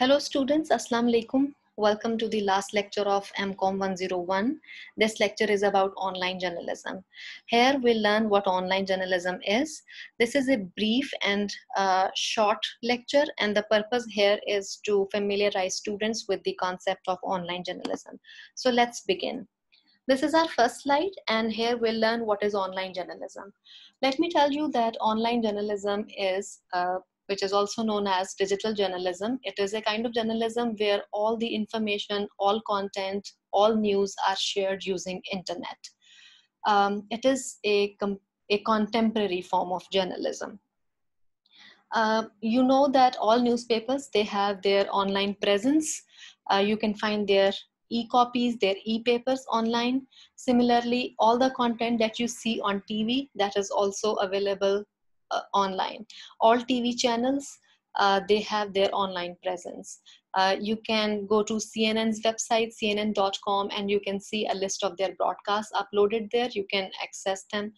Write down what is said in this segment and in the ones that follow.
Hello students, Assalamu alaikum. Welcome to the last lecture of MCOM 101. This lecture is about online journalism. Here we'll learn what online journalism is. This is a brief and short lecture, and the purpose here is to familiarize students with the concept of online journalism. So let's begin. This is our first slide, and here we'll learn what is online journalism. Let me tell you that online journalism is, which is also known as digital journalism. It is a kind of journalism where all the information, all content, all news are shared using internet. It is a contemporary form of journalism. You know that all newspapers, they have their online presence. You can find their e-copies, their e-papers online. Similarly, all the content that you see on TV, that is also available online. All TV channels, they have their online presence. You can go to CNN's website, cnn.com, and you can see a list of their broadcasts uploaded there. You can access them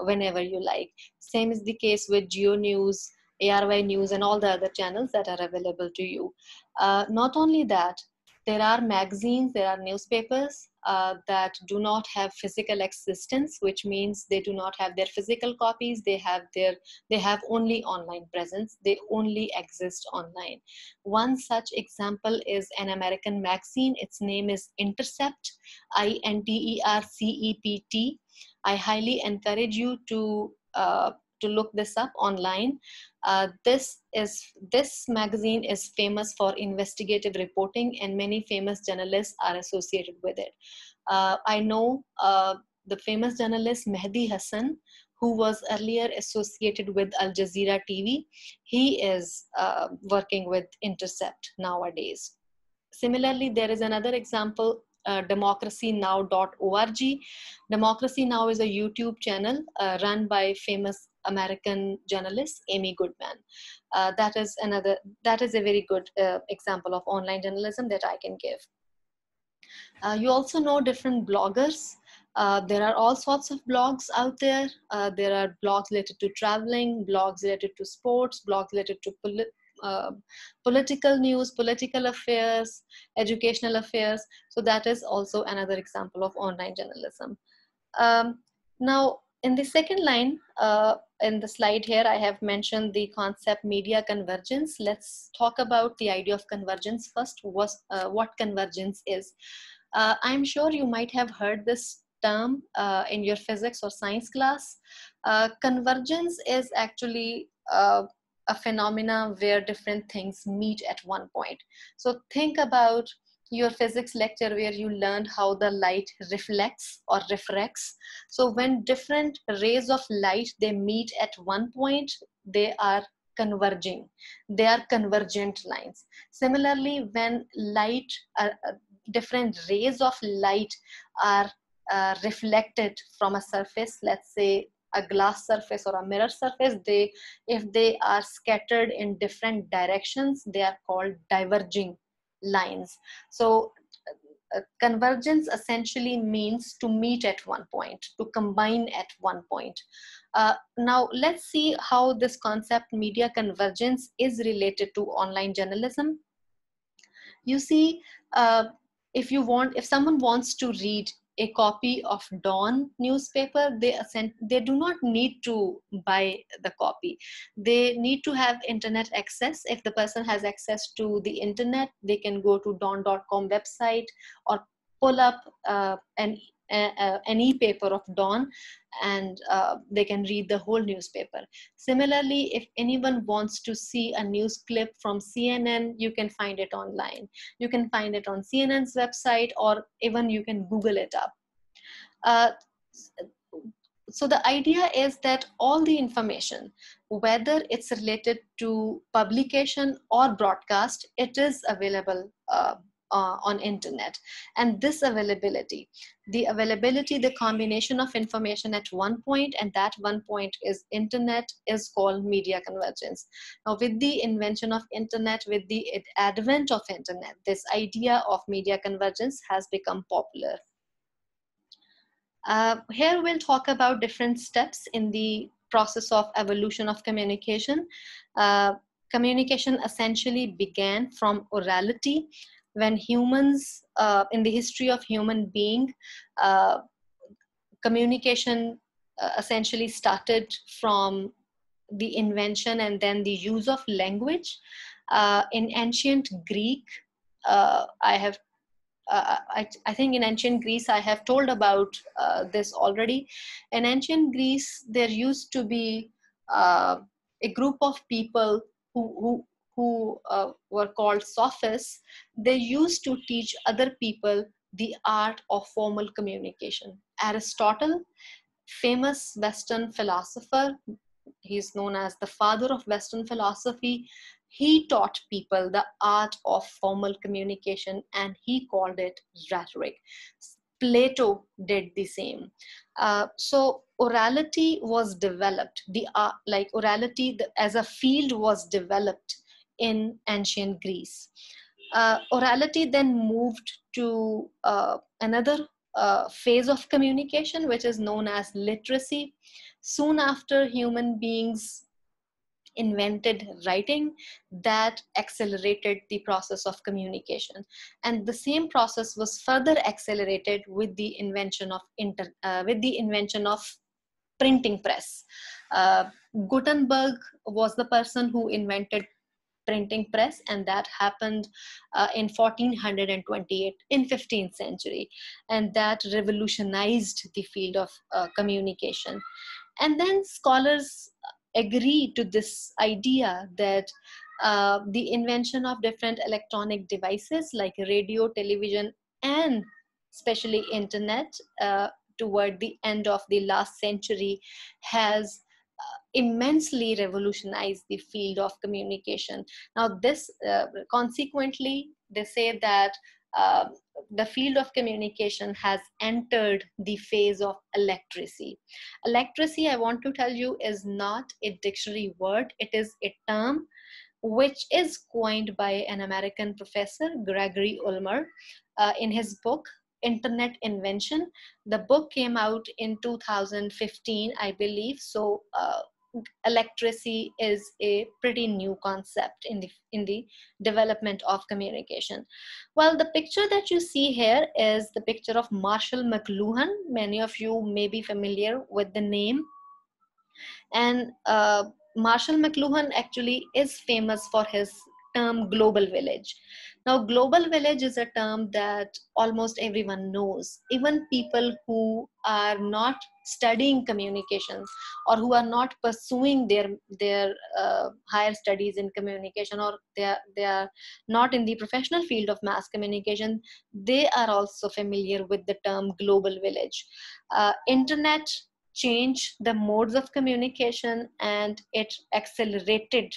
whenever you like. Same is the case with Geo News, ARY News, and all the other channels that are available to you. Not only that, there are magazines, there are newspapers that do not have physical existence, which means they do not have their physical copies. They have only online presence. They only exist online. One such example is an American magazine. Its name is Intercept, Intercept. I highly encourage you to look this up online. This magazine is famous for investigative reporting, and many famous journalists are associated with it. I know the famous journalist Mehdi Hassan, who was earlier associated with Al Jazeera TV. He is working with Intercept nowadays. Similarly, there is another example, democracynow.org. Democracy Now is a YouTube channel run by famous American journalist Amy Goodman. That is a very good example of online journalism that I can give. You also know different bloggers. There are all sorts of blogs out there. There are blogs related to traveling, blogs related to sports, blogs related to political news, political affairs, educational affairs. So that is also another example of online journalism. Now, in the second line, in the slide here, I have mentioned the concept media convergence. Let's talk about the idea of convergence first. What convergence is. I'm sure you might have heard this term in your physics or science class. Convergence is actually a phenomena where different things meet at one point. So think about your physics lecture where you learned how the light reflects or refracts. So when different rays of light, they meet at one point, they are converging. They are convergent lines. Similarly, when different rays of light are reflected from a surface, let's say a glass surface or a mirror surface, if they are scattered in different directions, they are called diverging lines. So convergence essentially means to meet at one point, to combine at one point. Now let's see how this concept media convergence is related to online journalism. You see, if someone wants to read a copy of Dawn newspaper, they do not need to buy the copy. They need to have internet access. If the person has access to the internet, they can go to dawn.com website or pull up an e-paper of Dawn, and they can read the whole newspaper. Similarly, if anyone wants to see a news clip from CNN, you can find it online. You can find it on CNN's website, or even you can Google it up. So the idea is that all the information, whether it's related to publication or broadcast, it is available on internet. And this availability, the combination of information at one point, and that one point is internet, is called media convergence. Now, with the invention of internet, with the advent of internet, this idea of media convergence has become popular. Here we'll talk about different steps in the process of evolution of communication. communication essentially began from orality when humans, in the history of human being, uh, communication essentially started from the invention and then the use of language. In ancient Greek, I think in ancient Greece, I have told about this already. In ancient Greece, there used to be a group of people who were called sophists. They used to teach other people the art of formal communication. Aristotle, famous Western philosopher, he's known as the father of Western philosophy. He taught people the art of formal communication and he called it rhetoric. Plato did the same. So orality was developed. Like orality as a field was developed in ancient Greece. Orality then moved to another phase of communication, which is known as literacy. Soon after, human beings invented writing that accelerated the process of communication, and the same process was further accelerated with the invention of printing press. Gutenberg was the person who invented printing press, and that happened in 1428, in 15th century, and that revolutionized the field of communication. And then scholars agree to this idea that the invention of different electronic devices like radio, television, and especially internet toward the end of the last century has immensely revolutionized the field of communication. Now, this consequently, they say that uh, the field of communication has entered the phase of electracy. Electracy, I want to tell you, is not a dictionary word, it is a term which is coined by an American professor, Gregory Ulmer, in his book, Internet Invention. The book came out in 2015, I believe. So, electracy is a pretty new concept in the development of communication. Well, the picture that you see here is the picture of Marshall McLuhan. Many of you may be familiar with the name. And Marshall McLuhan actually is famous for his term global village. Now, global village is a term that almost everyone knows, even people who are not studying communications or who are not pursuing their higher studies in communication, or they are not in the professional field of mass communication. They are also familiar with the term global village. Internet changed the modes of communication, and it accelerated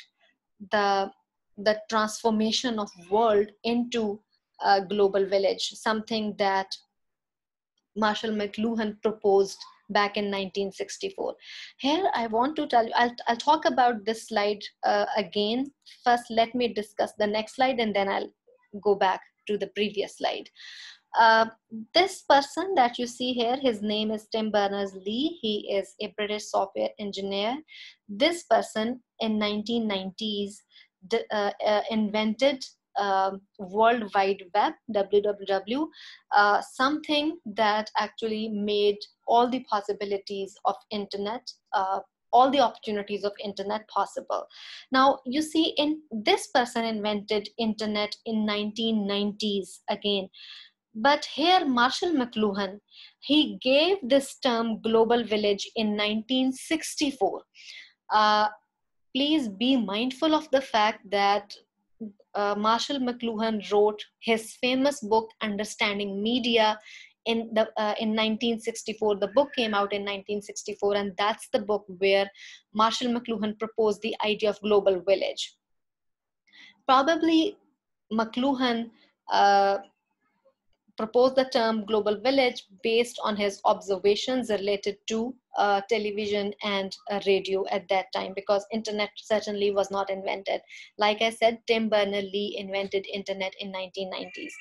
the the transformation of world into a global village, something that Marshall McLuhan proposed back in 1964. Here I want to tell you, I'll talk about this slide again. First, let me discuss the next slide and then I'll go back to the previous slide. Uh, this person that you see here, his name is Tim Berners-Lee. He is a British software engineer. This person in 1990s invented World Wide Web, WWW, something that actually made all the possibilities of internet, all the opportunities of internet possible. Now, you see, in this person invented internet in 1990s again. But here, Marshall McLuhan, he gave this term global village in 1964. Uh, Please be mindful of the fact that Marshall McLuhan wrote his famous book, Understanding Media, in 1964. The book came out in 1964, and that's the book where Marshall McLuhan proposed the idea of global village. Probably McLuhan proposed the term global village based on his observations related to television and radio at that time, because internet certainly was not invented. Like I said, Tim Berners-Lee invented internet in 1990s.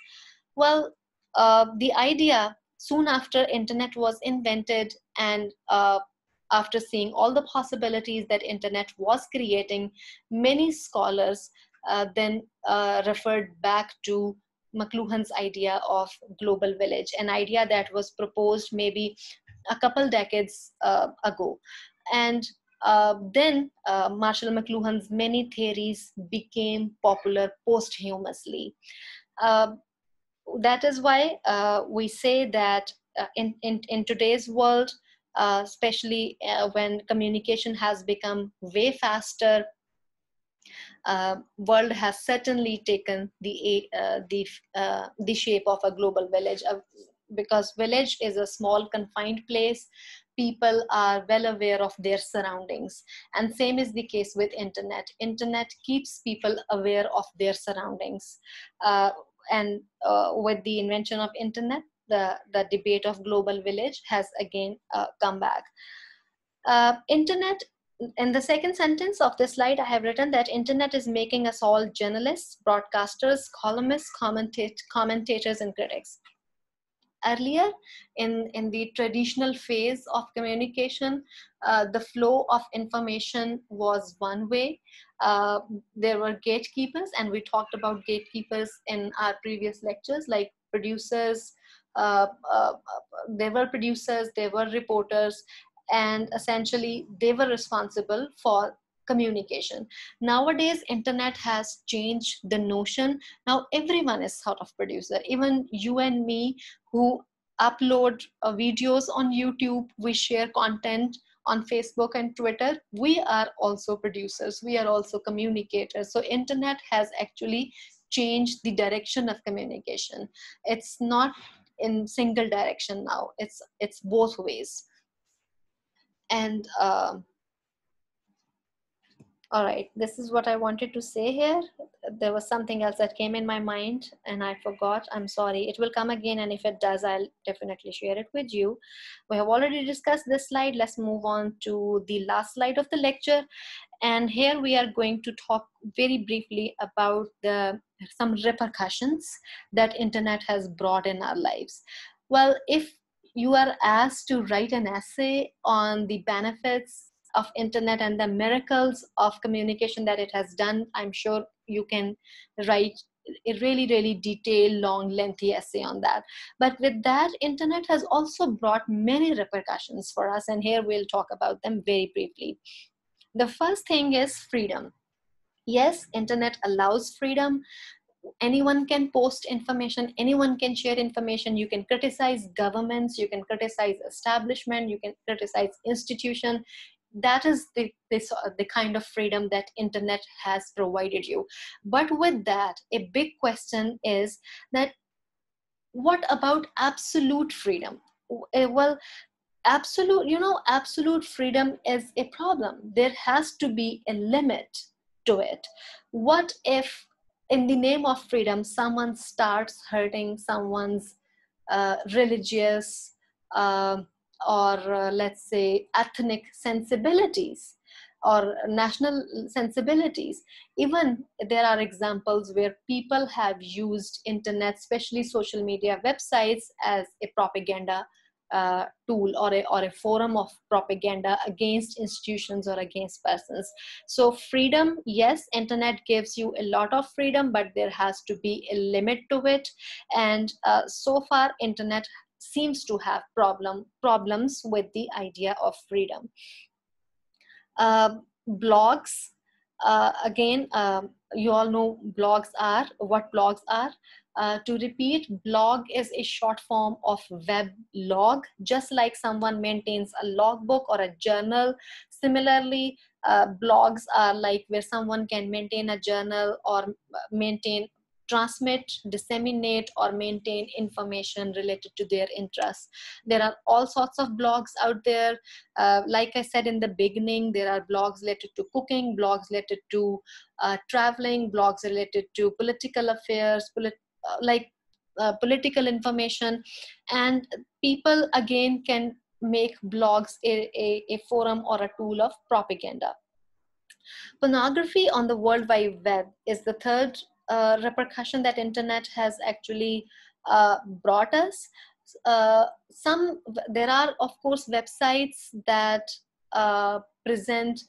Well, the idea soon after internet was invented, and after seeing all the possibilities that internet was creating, many scholars then referred back to McLuhan's idea of global village, an idea that was proposed maybe a couple decades ago. And then Marshall McLuhan's many theories became popular posthumously. Uh, that is why we say that in today's world, especially when communication has become way faster, world has certainly taken the shape of a global village, because village is a small confined place. People are well aware of their surroundings, and same is the case with internet keeps people aware of their surroundings. And with the invention of internet, the debate of global village has again come back. Internet, in the second sentence of this slide, I have written that internet is making us all journalists, broadcasters, columnists, commentators, and critics. Earlier, in the traditional phase of communication, the flow of information was one way. There were gatekeepers, and we talked about gatekeepers in our previous lectures, like producers. There were producers, there were reporters, and essentially they were responsible for communication. Nowadays, internet has changed the notion. Now everyone is sort of producer, even you and me, who upload videos on YouTube, we share content on Facebook and Twitter. We are also producers, we are also communicators. So internet has actually changed the direction of communication. It's not in single direction now, it's both ways. And all right, this is what I wanted to say here. There was something else that came in my mind and I forgot. I'm sorry. It will come again, and if it does, I'll definitely share it with you. We have already discussed this slide. Let's move on to the last slide of the lecture. And here we are going to talk very briefly about some repercussions that internet has brought in our lives. Well, if you are asked to write an essay on the benefits of internet and the miracles of communication that it has done, I'm sure you can write a really detailed, long, lengthy essay on that. But with that, internet has also brought many repercussions for us, and here we'll talk about them very briefly. The first thing is freedom. Yes, internet allows freedom. Anyone can post information, anyone can share information. You can criticize governments, you can criticize establishment, you can criticize institution. That is the kind of freedom that internet has provided you. But with that, a big question is that what about absolute freedom? Well, absolute freedom is a problem. There has to be a limit to it. What if in the name of freedom someone starts hurting someone's religious or let's say ethnic sensibilities or national sensibilities? Even there are examples where people have used internet, especially social media websites, as a propaganda tool or a forum of propaganda against institutions or against persons. So freedom, yes, internet gives you a lot of freedom, but there has to be a limit to it. And so far, internet seems to have problems with the idea of freedom. Blogs, again, you all know blogs are, what blogs are. To repeat, blog is a short form of web log, just like someone maintains a logbook or a journal. Similarly, blogs are like where someone can maintain a journal or transmit, disseminate, or maintain information related to their interests. There are all sorts of blogs out there. Like I said in the beginning, there are blogs related to cooking, blogs related to traveling, blogs related to political affairs, political information. And people again can make blogs a forum or a tool of propaganda. Pornography on the World Wide Web is the third repercussion that internet has actually brought us. There are, of course, websites that present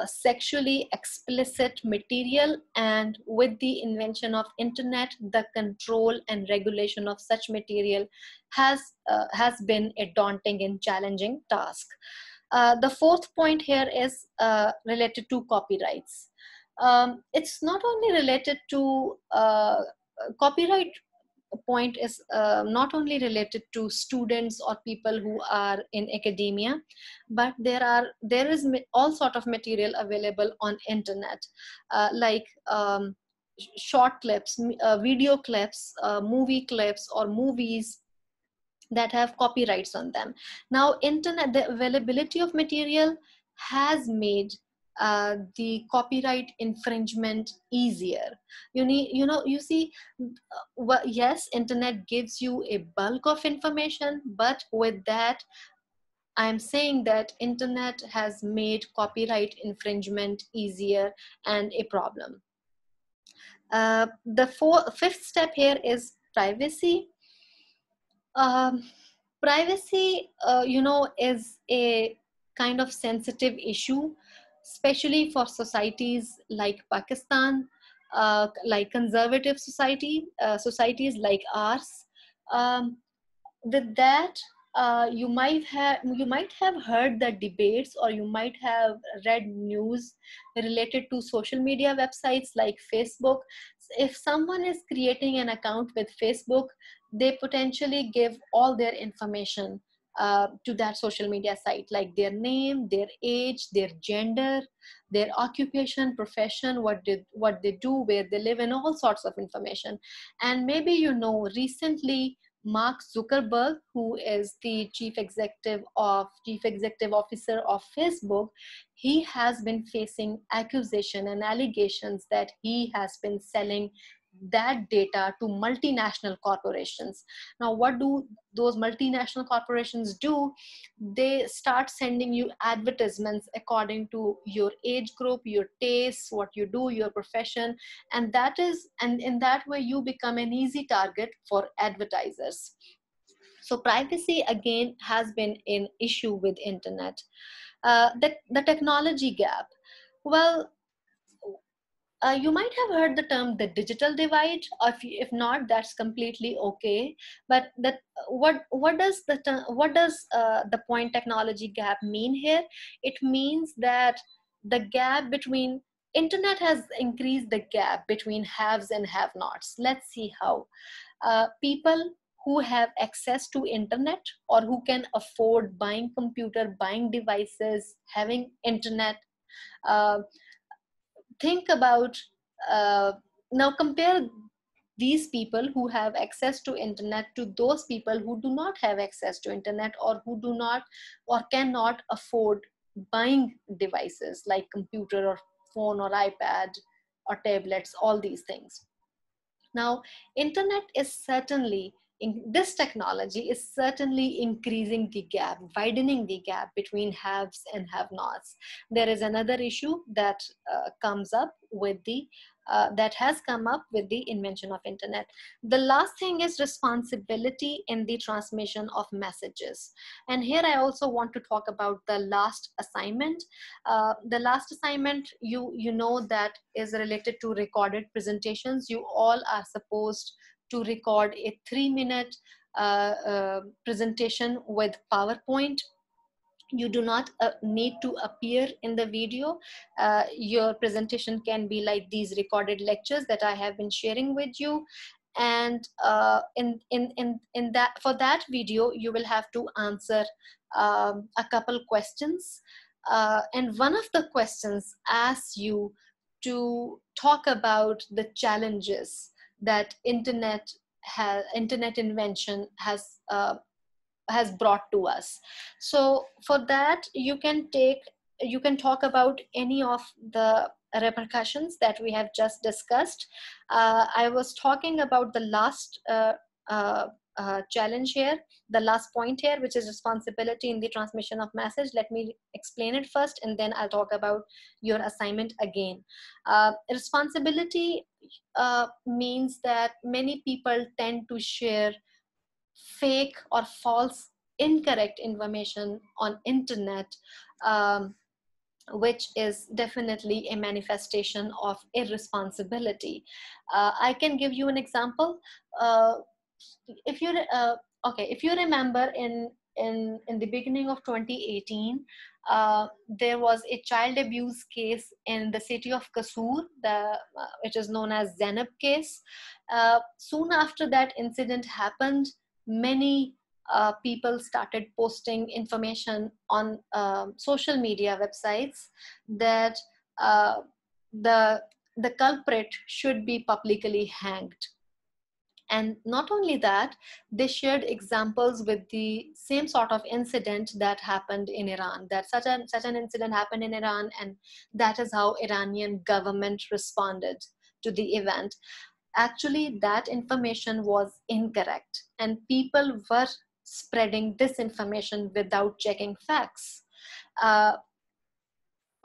sexually explicit material, and with the invention of internet, the control and regulation of such material has been a daunting and challenging task. The fourth point here is related to copyrights. It's not only related to copyright point is not only related to students or people who are in academia, but there is all sort of material available on internet, like short clips, video clips, movie clips, or movies that have copyrights on them. Now, internet, the availability of material has made the copyright infringement easier. You see, well, yes, internet gives you a bulk of information, but with that, I'm saying that internet has made copyright infringement easier and a problem. The fifth step here is privacy. Um, Privacy, is a kind of sensitive issue, especially for societies like Pakistan, like conservative societies like ours. Um, with that, you might have heard the debates, or you might have read news related to social media websites like Facebook. If someone is creating an account with Facebook, they potentially give all their information to that social media site, like their name, their age, their gender, their occupation, profession, what they do, where they live, and all sorts of information. And maybe recently Mark Zuckerberg, who is the chief executive officer of Facebook, he has been facing accusation and allegations that he has been selling that data to multinational corporations. Now, what do those multinational corporations do? They start sending you advertisements according to your age group, your tastes, what you do, your profession, and in that way you become an easy target for advertisers. So privacy again has been an issue with internet. The technology gap. Well, you might have heard the term the digital divide. Or if not, that's completely okay. But what does the point technology gap mean here? It means that the gap between internet has increased the gap between haves and have-nots. Let's see how. People who have access to internet, or who can afford buying computer, buying devices, having internet, uh, think about now compare these people who have access to internet to those people who do not have access to internet, or who do not or cannot afford buying devices like computer or phone or ipad or tablets, all these things. Now, internet is certainly this technology is certainly increasing the gap, widening the gap between haves and have-nots. There is another issue that comes up with the that has come up with the invention of internet. The last thing is responsibility in the transmission of messages. And here I also want to talk about the last assignment. The last assignment, you know, that is related to recorded presentations. You all are supposed to record a 3-minute presentation with PowerPoint. You do not need to appear in the video. Your presentation can be like these recorded lectures that I have been sharing with you. And in that, for that video, you will have to answer a couple questions. And one of the questions asks you to talk about the challenges that internet invention has brought to us. So for that, you can talk about any of the repercussions that we have just discussed. I was talking about the last challenge here, the last point here, which is responsibility in the transmission of message. Let me explain it first, and then I'll talk about your assignment again. Responsibility means that many people tend to share fake or false, incorrect information on internet, which is definitely a manifestation of irresponsibility. I can give you an example. Uh, if you okay, if you remember in the beginning of 2018, there was a child abuse case in the city of Kasur, which is known as Zainab case. Soon after that incident happened, many people started posting information on social media websites that uh, the the culprit should be publicly hanged. And not only that, they shared examples with the same sort of incident that happened in Iran, that such an incident happened in Iran, and that is how Iranian government responded to the event. Actually, that information was incorrect, and people were spreading disinformation without checking facts. Uh,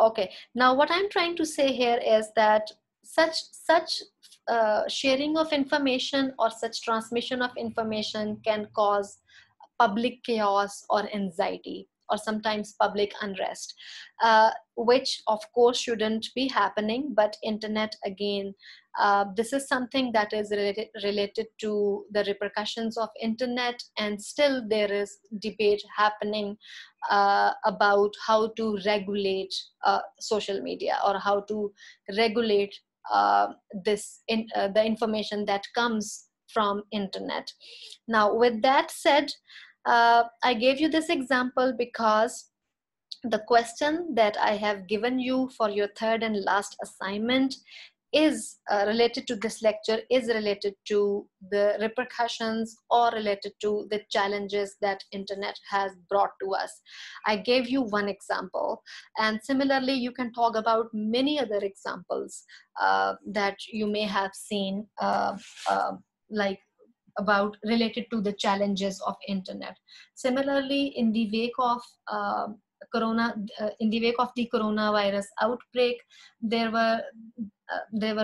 Okay, now what I'm trying to say here is that such sharing of information or such transmission of information can cause public chaos or anxiety or sometimes public unrest, which of course shouldn't be happening. But internet again, this is something that is related to the repercussions of internet, and still there is debate happening about how to regulate social media, or how to regulate the information that comes from internet. Now with that said, I gave you this example because the question that I have given you for your third and last assignment is related to this lecture, is related to the repercussions or related to the challenges that internet has brought to us. I gave you one example, and similarly you can talk about many other examples that you may have seen, like about related to the challenges of internet. Similarly, in the wake of in the wake of the coronavirus outbreak, there were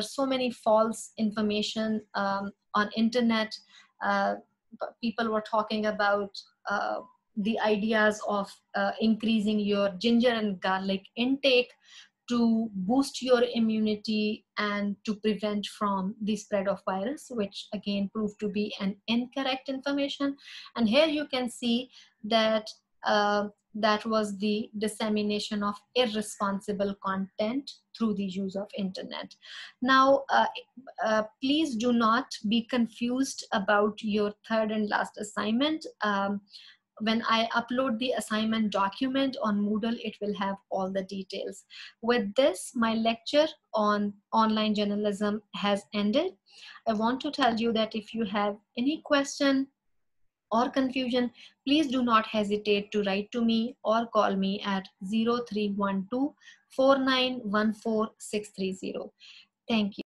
so many false information on internet. uh, People were talking about the ideas of increasing your ginger and garlic intake to boost your immunity and to prevent from the spread of virus, which again proved to be an incorrect information. And here you can see that that was the dissemination of irresponsible content through the use of internet. Now please do not be confused about your third and last assignment. When I upload the assignment document on Moodle, it will have all the details. With this, my lecture on online journalism has ended. I want to tell you that if you have any question or confusion, please do not hesitate to write to me or call me at 0312 4914 630. Thank you.